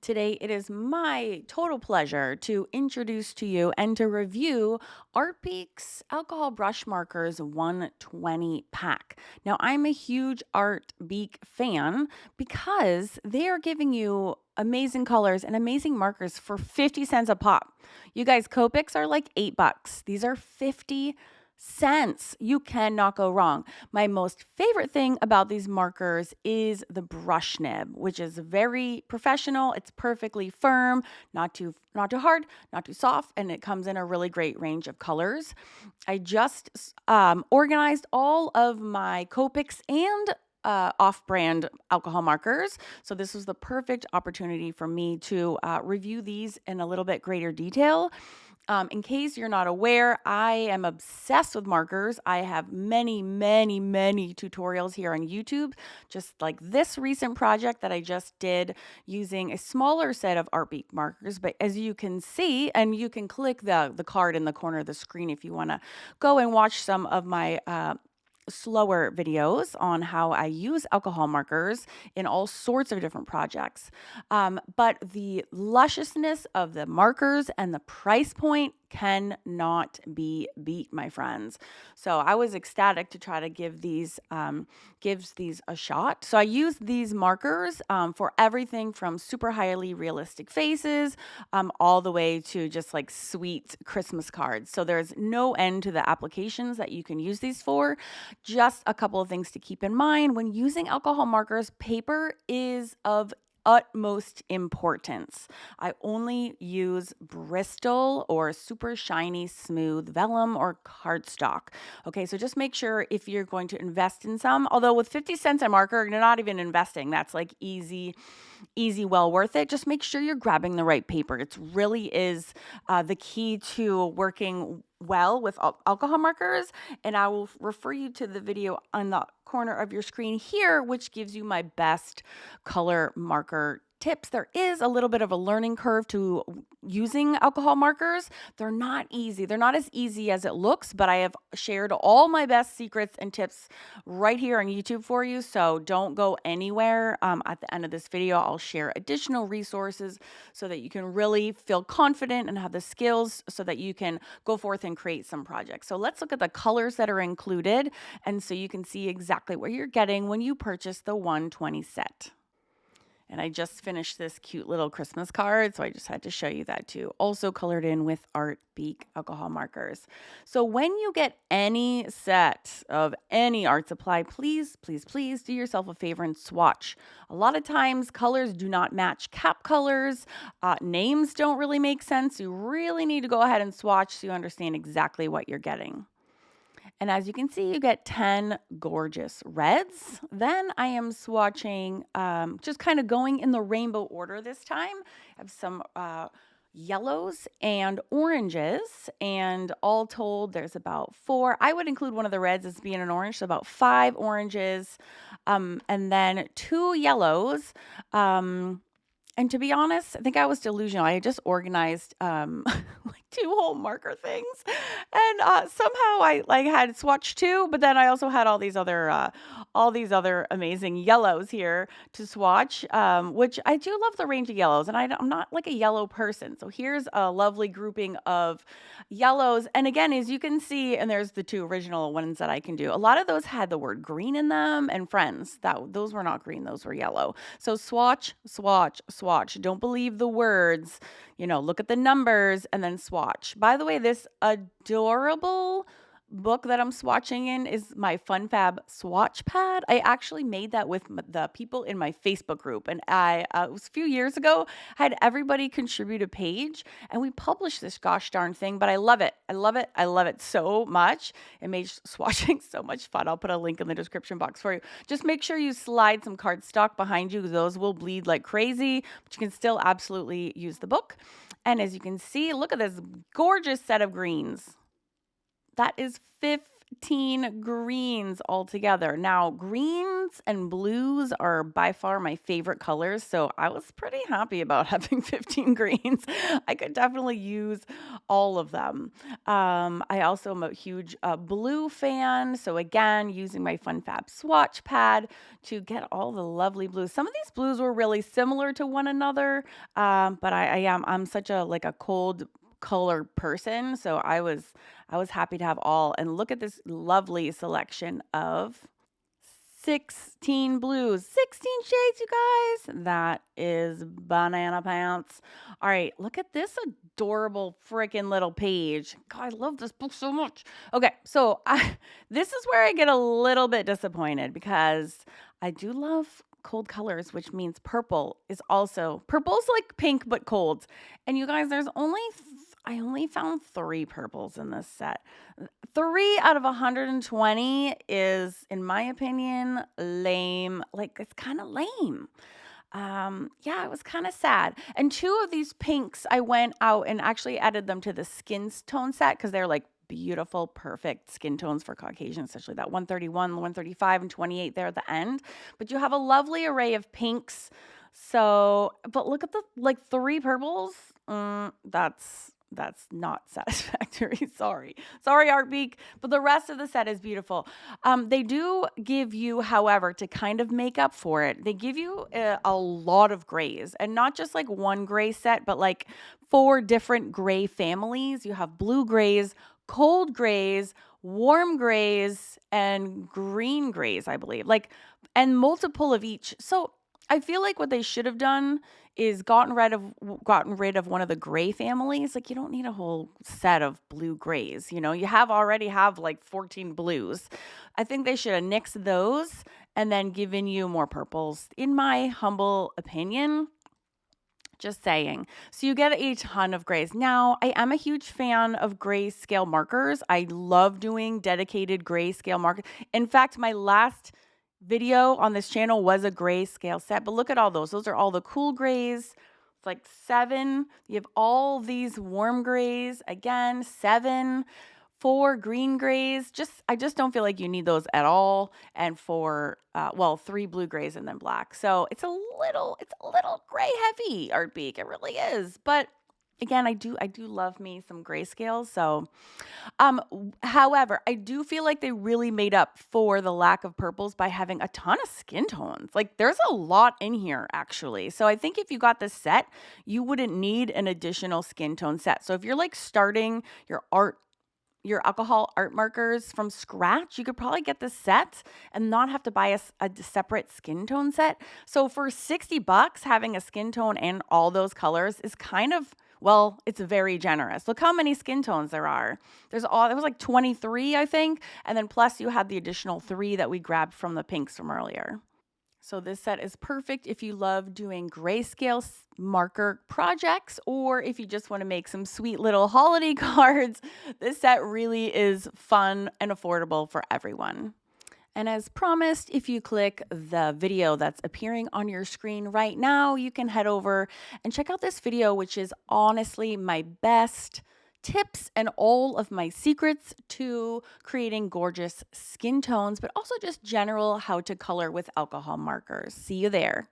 Today, it is my total pleasure to introduce to you and to review ArtBeek's Alcohol Brush Markers 120 pack. Now, I'm a huge ArtBeek fan because they are giving you amazing colors and amazing markers for 50 cents a pop. You guys, Copics are like $8. These are 50 cents. You cannot go wrong. My most favorite thing about these markers is the brush nib, which is very professional. It's perfectly firm, not too hard, not too soft, and it comes in a really great range of colors. I just organized all of my Copics and off-brand alcohol markers. So this was the perfect opportunity for me to review these in a little bit greater detail. In case you're not aware, I am obsessed with markers. I have many tutorials here on YouTube, just like this recent project that I just did using a smaller set of ArtBeek markers. But as you can see, and you can click the card in the corner of the screen if you want to go and watch some of my slower videos on how I use alcohol markers in all sorts of different projects. But the lusciousness of the markers and the price point cannot be beat, my friends. So I was ecstatic to try to give these a shot. So I used these markers for everything from super highly realistic faces all the way to just like sweet Christmas cards. So there's no end to the applications that you can use these for. Just a couple of things to keep in mind when using alcohol markers. Paper is of utmost importance. I only use Bristol or super shiny smooth vellum or cardstock. Okay, so just make sure if you're going to invest in some, although with 50 cents a marker, you're not even investing. That's like easy, well worth it. Just make sure you're grabbing the right paper. It really is the key to working well with alcohol markers, and I will refer you to the video on the corner of your screen here, which gives you my best color marker tips. There is a little bit of a learning curve to using alcohol markers. They're not easy. They're not as easy as it looks, but I have shared all my best secrets and tips right here on YouTube for you. So don't go anywhere. At the end of this video, I'll share additional resources so that you can really feel confident and have the skills so that you can go forth and create some projects. So let's look at the colors that are included, and so you can see exactly what you're getting when you purchase the 120 set. And I just finished this cute little Christmas card, so I just had to show you that too. Also colored in with ArtBeek alcohol markers. So when you get any set of any art supply, please do yourself a favor and swatch. A lot of times colors do not match cap colors. Names don't really make sense. You really need to go ahead and swatch so you understand exactly what you're getting. And as you can see, you get 10 gorgeous reds. Then I am swatching, just kind of going in the rainbow order this time. I have some yellows and oranges, and all told, there's about 4. I would include one of the reds as being an orange, so about 5 oranges, and then 2 yellows. And to be honest, I think I was delusional. I had just organized like 2 whole marker things, and somehow I had swatched 2, but then I also had all these other amazing yellows here to swatch, which I do love the range of yellows, and I'm not like a yellow person. So here's a lovely grouping of yellows, and again, as you can see, and there's the 2 original ones that I can do. A lot of those had the word green in them, and friends, those were not green; those were yellow. So swatch. Don't believe the words, look at the numbers and then swatch. By the way, this adorable book that I'm swatching in is my Fun Fab Swatch Pad. I actually made that with the people in my Facebook group, and it was a few years ago. I had everybody contribute a page, and we published this gosh darn thing. But I love it. I love it so much. It made swatching so much fun. I'll put a link in the description box for you. Just make sure you slide some cardstock behind you. Those will bleed like crazy, but you can still absolutely use the book. And as you can see, look at this gorgeous set of greens. That is 15 greens altogether. Now, greens and blues are by far my favorite colors, so I was pretty happy about having 15 greens. I could definitely use all of them. I also am a huge blue fan, so again, using my Fun Fab Swatch pad to get all the lovely blues. Some of these blues were really similar to one another, but I'm such a like a cold color person, so I was happy to have all. And look at this lovely selection of 16 blues, 16 shades, you guys. That is banana pants. All right, look at this adorable freaking little page. God, I love this book so much. Okay, so this is where I get a little bit disappointed because I do love cold colors, which means purple's like pink but cold. And you guys, I only found 3 purples in this set. 3 out of 120 is, in my opinion, lame. Like, it's kind of lame. Yeah, it was kind of sad. And 2 of these pinks, I went out and actually added them to the skin tone set because they're like beautiful, perfect skin tones for Caucasian, especially that 131, 135, and 28 there at the end. But you have a lovely array of pinks. So, but look at the like 3 purples. That's not satisfactory. Sorry, ArtBeek, but the rest of the set is beautiful. They do give you, however, to kind of make up for it, they give you a lot of grays, and not just like one gray set, but like 4 different gray families. You have blue grays, cold grays, warm grays, and green grays, I believe. Like, and multiple of each. So I feel like what they should have done is gotten rid of one of the gray families. Like, you don't need a whole set of blue grays. You know, you already have like 14 blues. I think they should have nixed those and then given you more purples, in my humble opinion. Just saying. So you get a ton of grays. Now, I am a huge fan of grayscale markers. I love doing dedicated grayscale markers. In fact, my last video on this channel was a grayscale set, but look at all those. Those are all the cool grays. It's like 7. You have all these warm grays. Again, 7. 4 green grays. I just don't feel like you need those at all. And 3 blue grays and then black. So it's a little gray heavy, ArtBeek. It really is. But again, I do love me some grayscales. So, however, I do feel like they really made up for the lack of purples by having a ton of skin tones. Like, there's a lot in here, actually. So I think if you got this set, you wouldn't need an additional skin tone set. So if you're like starting your alcohol art markers from scratch, you could probably get this set and not have to buy a separate skin tone set. So for $60, having a skin tone and all those colors is kind of, well, it's very generous. Look how many skin tones there are. There was like 23, I think. And then plus you had the additional 3 that we grabbed from the pinks from earlier. So this set is perfect if you love doing grayscale marker projects, or if you just want to make some sweet little holiday cards. This set really is fun and affordable for everyone. And as promised, if you click the video that's appearing on your screen right now, you can head over and check out this video, which is honestly my best tips and all of my secrets to creating gorgeous skin tones, but also just general how to color with alcohol markers. See you there.